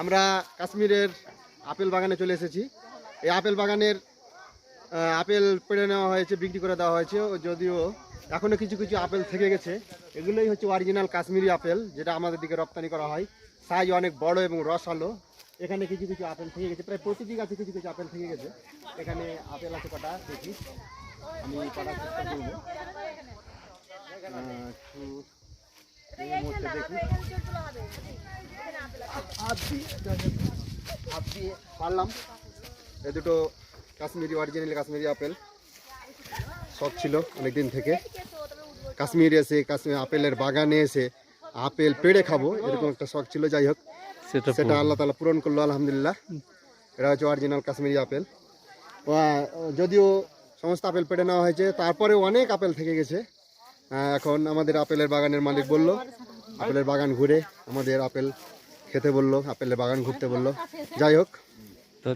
আমরা কাশ্মীরের আপেল বাগানে চলে এসেছি। এই আপেল বাগানের আপেল পেড়ে নেওয়া হয়েছে, বিক্রি করে দেওয়া হয়েছে। যদিও এখনো কিছু কিছু আপেল থেকে গেছে। এগুলোই হচ্ছে অরিজিনাল কাশ্মীরি আপেল, যেটা আমাদের দিকে রপ্তানি করা হয়। সাইজ অনেক বড় এবং রসালো। এখানে কিছু কিছু আপেল থেকে গেছে, প্রায় প্রতিটি গাছে কিছু কিছু আপেল থেকে গেছে। এখানে আপেল আছে কটা দেখি, আমি কটার চেষ্টা করবো। পারলাম। এই দুটো কাশ্মীরি অরিজিনাল কাশ্মীরি আপেল শখ ছিল অনেকদিন থেকে। কাশ্মীরে এসে কাশ্মীর আপেলের বাগানে এসে আপেল পেড়ে খাবো, এরকম একটা শখ ছিল। যাই হোক, সেটা আল্লাহ তাআলা পূরণ করলো, আলহামদুলিল্লাহ। এটা হচ্ছে অরিজিনাল কাশ্মীরি আপেল। যদিও সমস্ত আপেল পেড়ে নেওয়া হয়েছে, তারপরে অনেক আপেল থেকে গেছে। এখন আমাদের আপেলের বাগানের মালিক বলল আপেলের বাগান ঘুরে আমাদের আপেল খেতে বললো, আপেলের বাগান ঘুরতে বললো। যাই হোক,